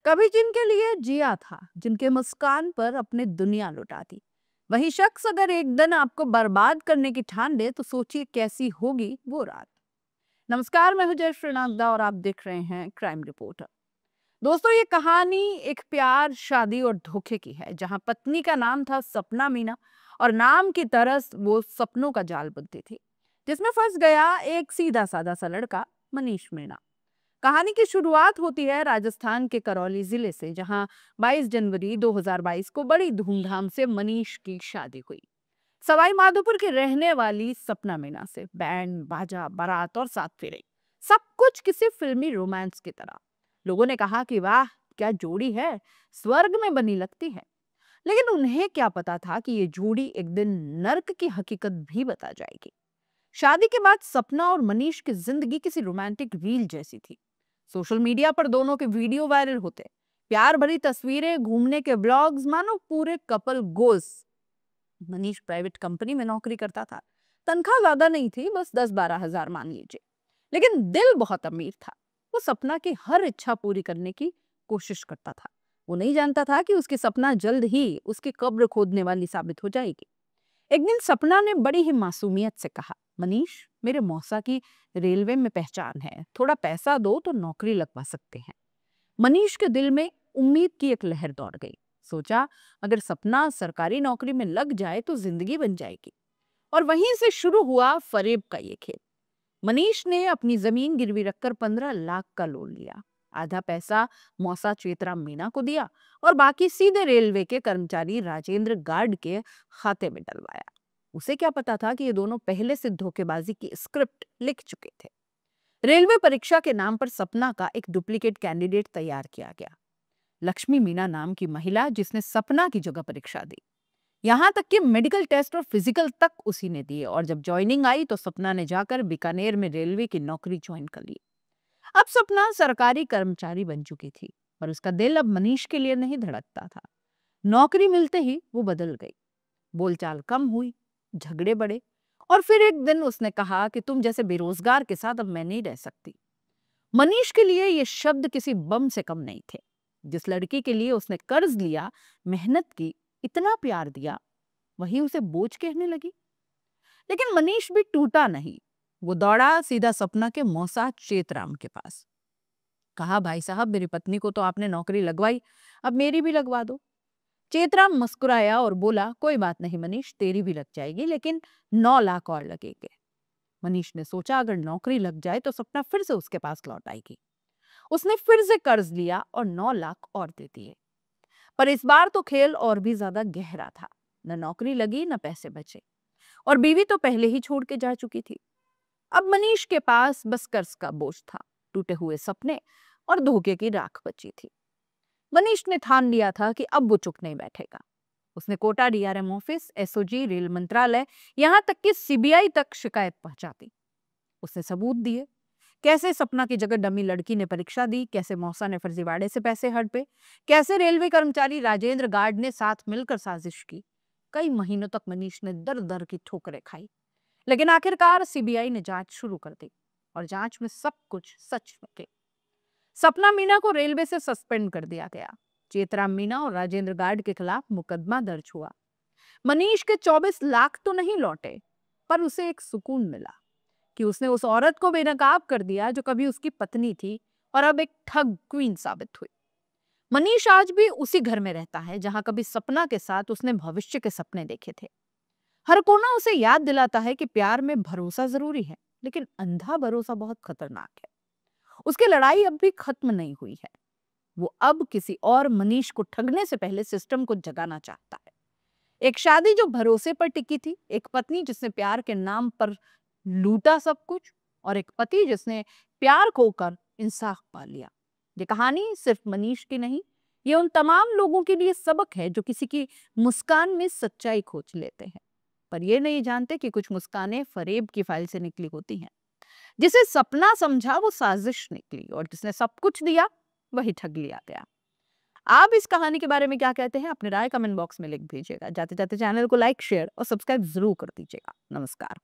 कभी जिनके लिए जिया था, जिनके मुस्कान पर अपने दुनिया लुटा दी, वही शख्स अगर एक दिन आपको बर्बाद करने की ठान ले तो सोचिए कैसी होगी वो रात। नमस्कार, मैं हूं जयश्री नागदा और आप देख रहे हैं क्राइम रिपोर्टर। दोस्तों, ये कहानी एक प्यार, शादी और धोखे की है, जहां पत्नी का नाम था सपना मीना और नाम की तरस वो सपनों का जाल बुनती थी, जिसमें फंस गया एक सीधा साधा सा लड़का, मनीष मीणा। कहानी की शुरुआत होती है राजस्थान के करौली जिले से, जहां 22 जनवरी 2022 को बड़ी धूमधाम से मनीष की शादी हुई। सवाई माधोपुर की रहने वाली सपना मीना से बैंड बाजा, बारात और 7 फेरे, सब कुछ किसी फिल्मी रोमांस की तरह। लोगों ने कहा कि वाह, क्या जोड़ी है, स्वर्ग में बनी लगती है। लेकिन उन्हें क्या पता था कि ये जोड़ी एक दिन नर्क की हकीकत भी बता जाएगी। शादी के बाद सपना और मनीष की जिंदगी किसी रोमांटिक रील जैसी थी। सोशल मीडिया पर दोनों के वीडियो वायरल होते, प्यार भरी तस्वीरें, घूमने के ब्लॉग्स, मानो पूरे couple goals. Manish private company में नौकरी करता था। तनख्वाह ज्यादा नहीं थी, बस 10-12 हजार मान लीजिए, लेकिन दिल बहुत अमीर था। वो सपना की हर इच्छा पूरी करने की कोशिश करता था। वो नहीं जानता था कि उसकी सपना जल्द ही उसकी कब्र खोदने वाली साबित हो जाएगी। एक दिन सपना ने बड़ी ही मासूमियत से कहा, मनीष, मेरे मौसा की रेलवे में पहचान है, थोड़ा पैसा दो तो नौकरी लगवा सकते हैं। मनीष के दिल में उम्मीद की एक लहर दौड़ गई। सोचा, अगर सपना सरकारी नौकरी में लग जाए तो जिंदगी बन जाएगी। और वहीं से शुरू हुआ फरेब का ये खेल। मनीष ने अपनी जमीन गिरवी रखकर 15 लाख का लोन लिया। आधा पैसा मौसा चेतराम मीणा को दिया और बाकी सीधे रेलवे के कर्मचारी राजेंद्र गार्ड के खाते में डलवाया। उसे क्या पता था कि ये दोनों पहले से धोखेबाजी की स्क्रिप्ट लिख चुके थे। रेलवे परीक्षा के नाम पर सपना का एक डुप्लीकेट कैंडिडेट तैयार किया गया। लक्ष्मी मीणा नाम की महिला, जिसने सपना की जगह परीक्षा दी। यहाँ तक कि मेडिकल टेस्ट और फिजिकल तक उसी ने दिए, और जब ज्वाइनिंग आई तो सपना ने जाकर बीकानेर में रेलवे की नौकरी ज्वाइन कर ली। अब सपना सरकारी कर्मचारी बन चुकी थी, पर उसका दिल अब मनीष के लिए नहीं धड़कता था। नौकरी मिलते ही वो बदल गई। बोलचाल कम हुई, झगड़े बढ़े, और फिर एक दिन उसने कहा कि तुम जैसे बेरोजगार के साथ अब मैं नहीं रह सकती। मनीष के लिए ये शब्द किसी बम से कम नहीं थे। जिस लड़की के लिए उसने कर्ज लिया, मेहनत की, इतना प्यार दिया, वही उसे बोझ कहने लगी। लेकिन मनीष भी टूटा नहीं। वो दौड़ा सीधा सपना के मौसा चेतराम के पास। कहा, भाई साहब, मेरी पत्नी को तो आपने नौकरी लगवाई, अब मेरी भी लगवा दो। चेतराम मुस्कुराया और बोला, कोई बात नहीं मनीष, तेरी भी लग जाएगी, लेकिन 9 लाख और लगेंगे। मनीष ने सोचा, अगर नौकरी लग जाए तो सपना फिर से उसके पास लौट आएगी। उसने फिर से कर्ज लिया और 9 लाख और दे दिए। पर इस बार तो खेल और भी ज्यादा गहरा था। न नौकरी लगी, न पैसे बचे, और बीवी तो पहले ही छोड़ के जा चुकी थी। अब मनीष के पास बस कर्ज का बोझ था, टूटे हुए सपने और धोखे की राख बची थी। मनीष ने ठान लिया था कि अब वो चुप नहीं बैठेगा। उसने Kota DRM office, SOG, rail मंत्रालय, यहाँ तक कि सीबीआई तक शिकायत पहुंचाती। उसने सबूत दिए, कैसे सपना की जगह डमी लड़की ने परीक्षा दी, कैसे मौसा ने फर्जीवाड़े से पैसे हड़पे, कैसे रेलवे कर्मचारी राजेंद्र गार्ड ने साथ मिलकर साजिश की। कई महीनों तक मनीष ने दर दर की ठोकरें खाई, लेकिन आखिरकार सीबीआई ने जांच शुरू कर दी, और जांच में सब कुछ सच निकले। सपना मीना को रेलवे से सस्पेंड कर दिया गया। चेतराम मीना और राजेंद्र गार्ड के खिलाफ मुकदमा दर्ज हुआ। मनीष के 24 लाख तो नहीं लौटे, पर उसे एक सुकून मिला कि उसने उस औरत को बेनकाब कर दिया जो कभी उसकी पत्नी थी और अब एक ठग क्वीन साबित हुई। मनीष आज भी उसी घर में रहता है जहां कभी सपना के साथ उसने भविष्य के सपने देखे थे। हर कोना उसे याद दिलाता है कि प्यार में भरोसा जरूरी है, लेकिन अंधा भरोसा बहुत खतरनाक है। उसकी लड़ाई अब भी खत्म नहीं हुई है। वो अब किसी और मनीष को ठगने से पहले सिस्टम को जगाना चाहता है। एक शादी जो भरोसे पर टिकी थी, एक पत्नी जिसने प्यार के नाम पर लूटा सब कुछ, और एक पति जिसने प्यार खोकर इंसाफ पा लिया। ये कहानी सिर्फ मनीष की नहीं, ये उन तमाम लोगों के लिए सबक है जो किसी की मुस्कान में सच्चाई खोज लेते हैं, पर ये नहीं जानते कि कुछ मुस्कानें फरेब की फाइल से निकली होती हैं। जिसे सपना समझा वो साजिश निकली, और जिसने सब कुछ दिया वही ठग लिया गया। आप इस कहानी के बारे में क्या कहते हैं? अपनी राय कमेंट बॉक्स में लिख दीजिएगा। जाते जाते चैनल को लाइक, शेयर और सब्सक्राइब जरूर कर दीजिएगा। नमस्कार।